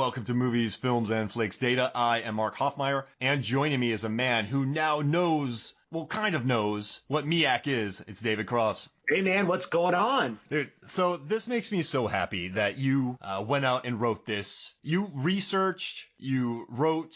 Welcome to Movies, Films, and Flakes Data. I am Mark Hoffmeyer, and joining me is a man who now knows, well, kind of knows, what Miak is. It's David Cross. Hey man, what's going on? Dude, so this makes me so happy that you went out and wrote this. You researched, you wrote,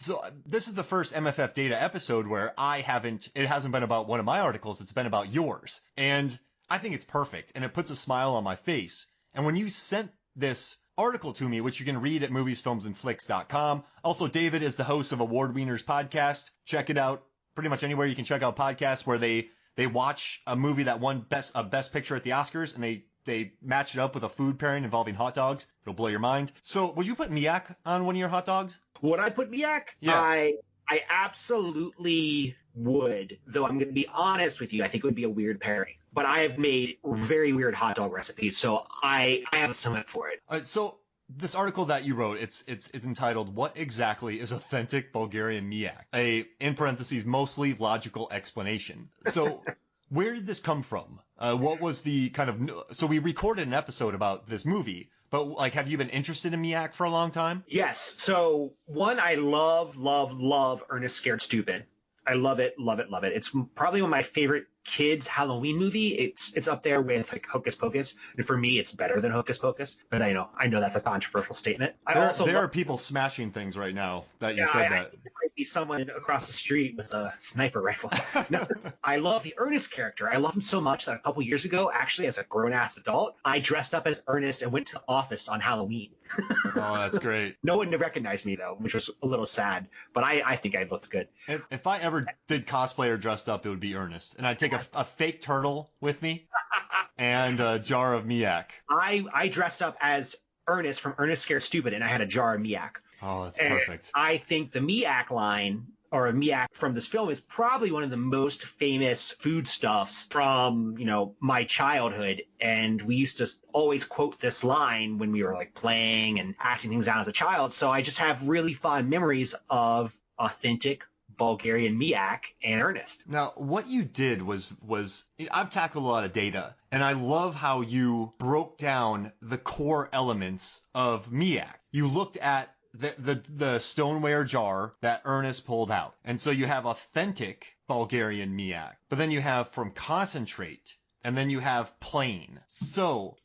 so this is the first MFF Data episode where it hasn't been about one of my articles, it's been about yours. And I think it's perfect, and it puts a smile on my face. And when you sent this article to me, which you can read at moviesfilmsandflicks.com. Also, David is the host of Award Wieners podcast. Check it out pretty much anywhere you can check out podcasts where they watch a movie that won best picture at the Oscars, and they match it up with a food pairing involving hot dogs. It'll blow your mind. So would you put Miak on one of your hot dogs? Would I put Miak? Yeah. I absolutely would, though I'm going to be honest with you, I think it would be a weird pairing. But I have made very weird hot dog recipes, so I have a stomach for it. All right, so this article that you wrote, it's entitled, What Exactly is Authentic Bulgarian Miak? In parentheses, mostly logical explanation. So where did this come from? What was the kind of... So we recorded an episode about this movie, but like, have you been interested in Miak for a long time? Yes. So one, I love Ernest Scared Stupid. I love it. It's probably one of my favorite kids Halloween movie. It's up there with like Hocus Pocus, and for me it's better than Hocus Pocus, but I know that's a controversial statement. There are people smashing things right now that you said that. There might be someone across the street with a sniper rifle. No, I love the Ernest character. I love him so much that a couple years ago, actually as a grown-ass adult, I dressed up as Ernest and went to the office on Halloween. Oh, that's great. No one recognized me though, which was a little sad, but I think I looked good. If I ever did cosplay or dressed up, it would be Ernest, and I'd take a fake turtle with me and a jar of Miak. I dressed up as Ernest from Ernest Scared Stupid, and I had a jar of Miak. Oh, that's perfect. I think the Miak line, or Miak from this film, is probably one of the most famous foodstuffs from, my childhood. And we used to always quote this line when we were like playing and acting things out as a child. So I just have really fond memories of authentic Bulgarian Miak and Ernest. Now, what you did was I've tackled a lot of data, and I love how you broke down the core elements of Miak. You looked at the stoneware jar that Ernest pulled out. And so you have authentic Bulgarian Miak, but then you have from concentrate, and then you have plain. So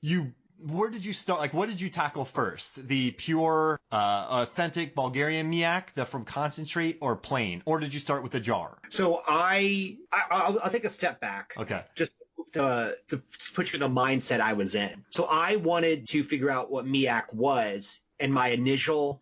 where did you start? Like, what did you tackle first? The pure, authentic Bulgarian Miak, the from concentrate, or plain? Or did you start with the jar? So I'll take a step back. Okay. Just to put you in the mindset I was in. So I wanted to figure out what Miak was, and my initial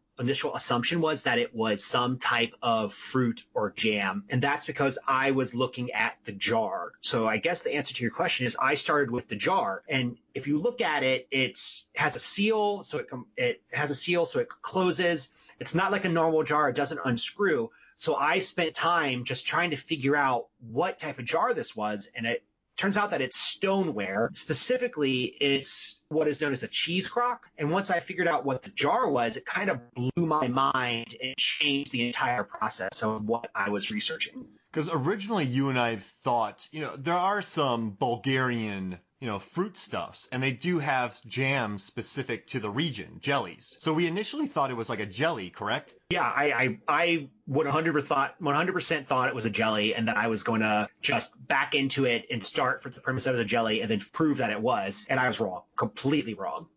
assumption was that it was some type of fruit or jam. And that's because I was looking at the jar. So I guess the answer to your question is I started with the jar. And if you look at it, it has a seal. So it has a seal, so it closes. It's not like a normal jar. It doesn't unscrew. So I spent time just trying to figure out what type of jar this was. And it turns out that it's stoneware. Specifically, it's what is known as a cheese crock. And once I figured out what the jar was, it kind of blew my mind and changed the entire process of what I was researching. Because originally you and I thought, there are some Bulgarian, fruit stuffs, and they do have jams specific to the region, jellies. So we initially thought it was like a jelly, correct? Yeah, I would 100% thought it was a jelly, and that I was going to just back into it and start for the premise of the jelly and then prove that it was. And I was wrong, completely wrong.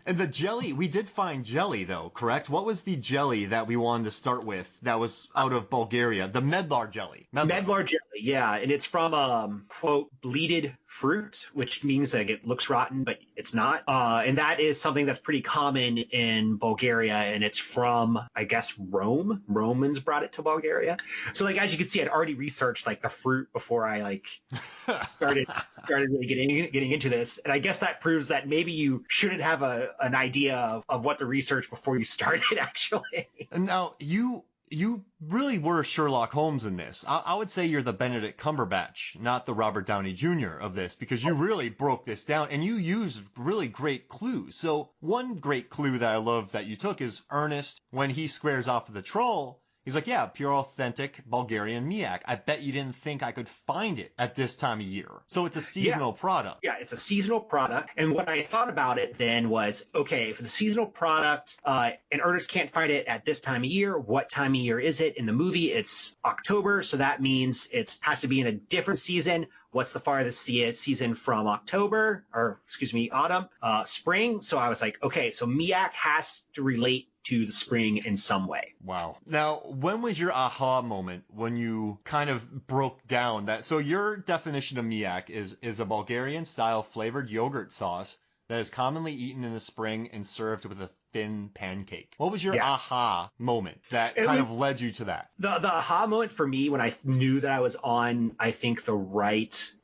And the jelly, we did find jelly though, correct? What was the jelly that we wanted to start with that was out of Bulgaria? The medlar jelly. Medlar jelly, yeah. And it's from, quote, bleated fruit, which means like it looks rotten, but it's not. And that is something that's pretty common in Bulgaria, and it's from, I guess, Rome. Romans brought it to Bulgaria. So like, as you can see, I'd already researched like the fruit before I started really getting into this. And I guess that proves that maybe you shouldn't have an idea of what the research before you started, actually. And now you really were Sherlock Holmes in this. I would say you're the Benedict Cumberbatch, not the Robert Downey Jr. of this, because you really broke this down and you used really great clues. So one great clue that I love that you took is Ernest, when he squares off with the troll, He's like, yeah, pure authentic Bulgarian Miak. I bet you didn't think I could find it at this time of year. So it's a seasonal product. Yeah, it's a seasonal product. And what I thought about it then was, okay, if it's a seasonal product, and Ernest can't find it at this time of year, what time of year is it? In the movie, it's October. So that means it has to be in a different season. What's the farthest season from October, or excuse me, autumn, spring? So I was like, okay, so Miak has to relate to the spring in some way. Wow. Now, when was your aha moment when you kind of broke down that? So your definition of Miak is a Bulgarian style flavored yogurt sauce that is commonly eaten in the spring and served with a thin pancake. What was your aha moment that kind of led you to that? The aha moment for me when I knew that I was on, I think, the right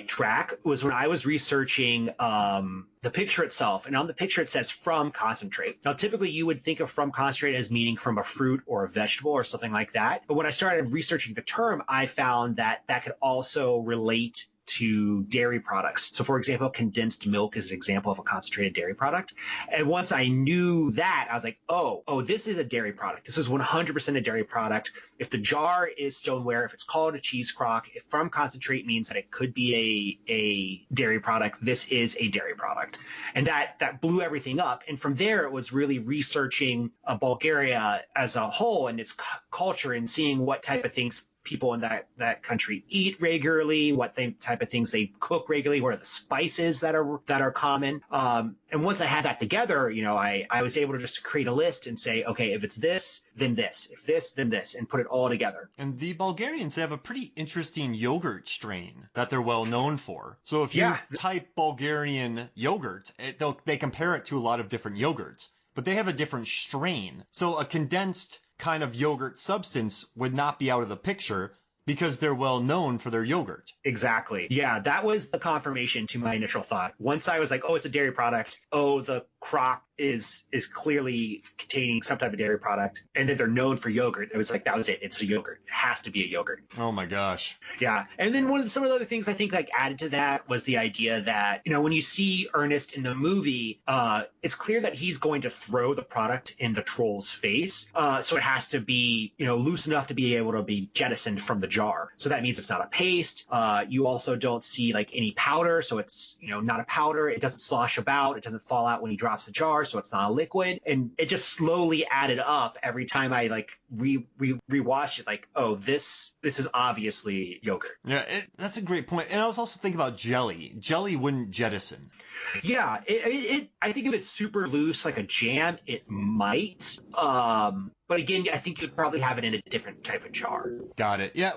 track was when I was researching the picture itself. And on the picture, it says from concentrate. Now, typically you would think of from concentrate as meaning from a fruit or a vegetable or something like that. But when I started researching the term, I found that that could also relate to dairy products. So for example, condensed milk is an example of a concentrated dairy product. And once I knew that, I was like, oh, this is a dairy product. This is 100% a dairy product. If the jar is stoneware, if it's called a cheese crock, if from concentrate means that it could be a dairy product, this is a dairy product. And that blew everything up. And from there, it was really researching Bulgaria as a whole and its culture and seeing what type of things people in that country eat regularly, what type of things they cook regularly, what are the spices that are common. And once I had that together, I was able to just create a list and say, okay, if it's this, then this, if this, then this, and put it all together. And the Bulgarians have a pretty interesting yogurt strain that they're well known for. So if you type Bulgarian yogurt, they compare it to a lot of different yogurts, but they have a different strain. So a condensed kind of yogurt substance would not be out of the picture because they're well known for their yogurt. Exactly. Yeah, that was the confirmation to my initial thought. Once I was like, oh, it's a dairy product. Oh, the crock is clearly containing some type of dairy product. And then they're known for yogurt. It was like, that was it. It's a yogurt. It has to be a yogurt. Oh my gosh. Yeah. And then some of the other things I think added to that was the idea that, when you see Ernest in the movie, it's clear that he's going to throw the product in the troll's face. So it has to be, loose enough to be able to be jettisoned from the jar. So that means it's not a paste. You also don't see any powder. So it's, not a powder. It doesn't slosh about. It doesn't fall out when he drops the jar. So it's not a liquid. And it just slowly added up every time I rewatched it. Oh, this is obviously yogurt. Yeah, that's a great point. And I was also thinking about jelly. Jelly wouldn't jettison. Yeah, I think if it's super loose, like a jam, it might. But again, I think you'd probably have it in a different type of jar. Got it. Yeah,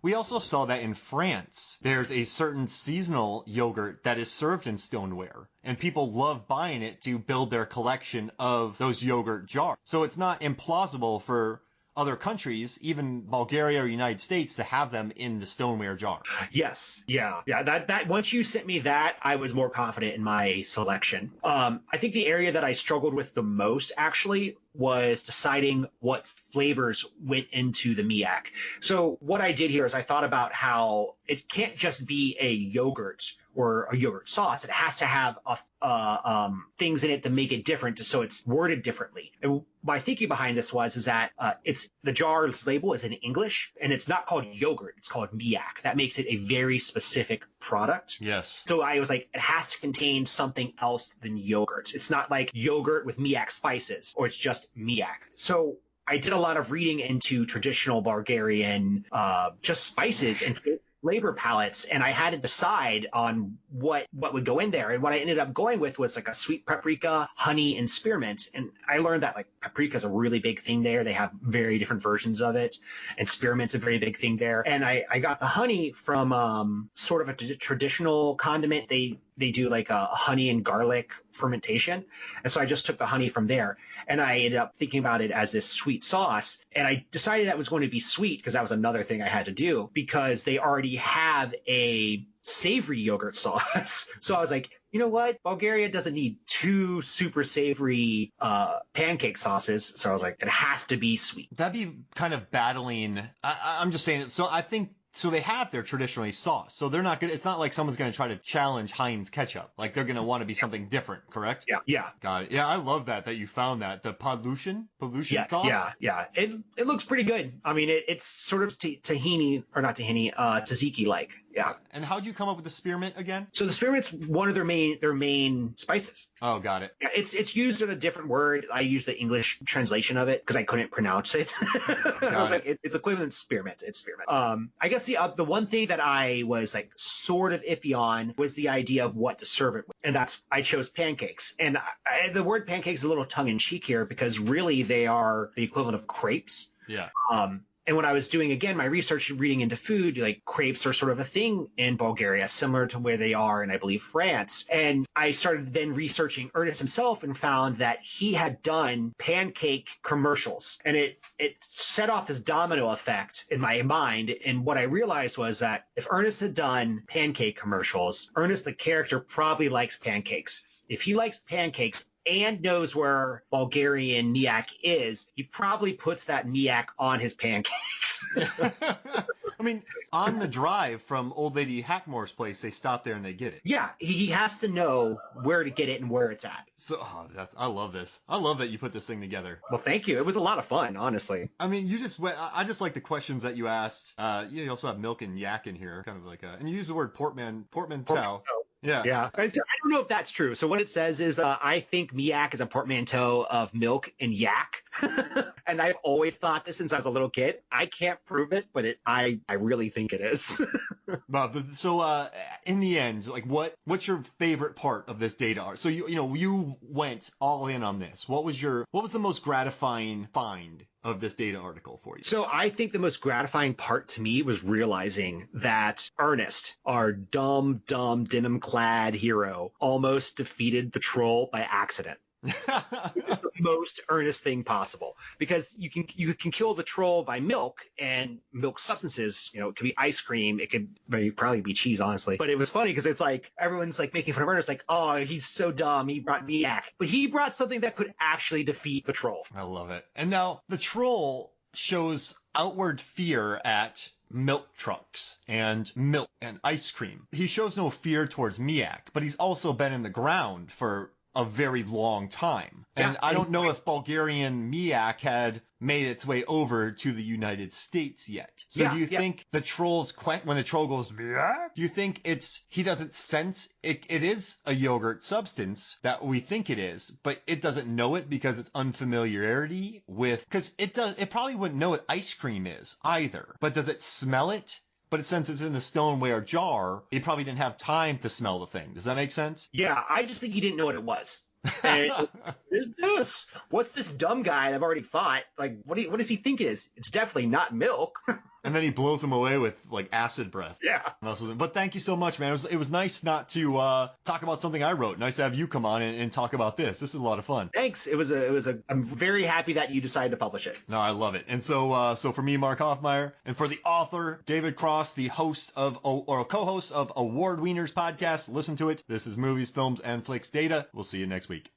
we also saw that in France. There's a certain seasonal yogurt that is served in stoneware, and people love buying it to build their collection of those yogurt jars. So it's not implausible for other countries, even Bulgaria or United States, to have them in the stoneware jar. Yes. Yeah. That once you sent me that, I was more confident in my selection. I think the area that I struggled with the most actually was deciding what flavors went into the Miak. So what I did here is I thought about how it can't just be a yogurt or a yogurt sauce. It has to have things in it to make it different, so it's worded differently. And my thinking behind this is that it's the jar's label is in English, and it's not called yogurt. It's called Miak. That makes it a very specific product. Yes. So I was like, it has to contain something else than yogurt. It's not like yogurt with Miak spices, or it's just Miak. So I did a lot of reading into traditional Bulgarian just spices and flavor palettes, and I had to decide on what would go in there. And what I ended up going with was a sweet paprika, honey, and spearmint. And I learned that paprika is a really big thing there. They have very different versions of it, and spearmint's a very big thing there. And I got the honey from sort of a traditional condiment. They do a honey and garlic fermentation. And so I just took the honey from there, and I ended up thinking about it as this sweet sauce. And I decided that was going to be sweet because that was another thing I had to do, because they already have a savory yogurt sauce. So I was like, you know what? Bulgaria doesn't need two super savory pancake sauces. So I was like, it has to be sweet. That'd be kind of battling. I'm just saying it. So I think so they have their traditionally sauce. So they're not gonna. It's not like someone's gonna try to challenge Heinz ketchup. Like they're gonna want to be something different, correct? Yeah. Got it. Yeah, I love that you found that the pollution sauce. Yeah. It looks pretty good. I mean, it's sort of tahini or not tahini, tzatziki like. Yeah. And how'd you come up with the spearmint again? So the spearmint's one of their main spices. Oh, got it. Yeah, it's used in a different word. I used the English translation of it because I couldn't pronounce it. I was like, it's equivalent to spearmint. It's spearmint. I guess the one thing that I was like sort of iffy on was the idea of what to serve it with, and I chose pancakes. And the word pancakes is a little tongue in cheek here because really they are the equivalent of crepes. Yeah. And when I was doing, again, my research reading into food, like crepes are sort of a thing in Bulgaria, similar to where they are in, I believe, France. And I started then researching Ernest himself and found that he had done pancake commercials. And it set off this domino effect in my mind. And what I realized was that if Ernest had done pancake commercials, Ernest, the character, probably likes pancakes. If he likes pancakes and knows where Bulgarian Miak is, he probably puts that Miak on his pancakes. I mean, on the drive from Old Lady Hackmore's place, they stop there and they get it. Yeah, he has to know where to get it and where it's at. So, I love this. I love that you put this thing together. Well, thank you. It was a lot of fun, honestly. I mean, I just like the questions that you asked. You also have milk and yak in here, kind of like and you use the word portmanteau. Yeah. I don't know if that's true. So what it says is I think Miak is a portmanteau of milk and yak. And I've always thought this since I was a little kid. I can't prove it, but I really think it is. Bob, so in the end, like what's your favorite part of this data art? So you went all in on this. What was the most gratifying find of this data article for you? So I think the most gratifying part to me was realizing that Ernest, our dumb, denim-clad hero, almost defeated the troll by accident. The most earnest thing possible, because you can kill the troll by milk and milk substances. It could be ice cream, it could probably be cheese, honestly. But it was funny because it's like everyone's like making fun of Ernest, like, oh, he's so dumb, he brought Miak, but he brought something that could actually defeat the troll. I love it. And now the troll shows outward fear at milk trucks and milk and ice cream. He shows no fear towards Miak, but he's also been in the ground for a very long time. And I don't know if Bulgarian Miak had made its way over to the United States yet. So do you think the troll's when the troll goes Miak, do you think he doesn't sense it is a yogurt substance that we think it is, but it doesn't know it because it's unfamiliarity with, because it probably wouldn't know what ice cream is either, but does it smell it? But since it's in a stoneware jar, it probably didn't have time to smell the thing. Does that make sense? Yeah, I just think he didn't know what it was. And what's this dumb guy I've already fought? Like, what does he think it is? It's definitely not milk. And then he blows him away with like acid breath. Yeah. But thank you so much, man. It was nice not to talk about something I wrote. Nice to have you come on and talk about this. This is a lot of fun. Thanks. I'm very happy that you decided to publish it. No, I love it. And so for me, Mark Hoffmeyer, and for the author, David Cross, the host or co-host of Award Wieners podcast, listen to it. This is Movies, Films, and Flicks Data. We'll see you next week.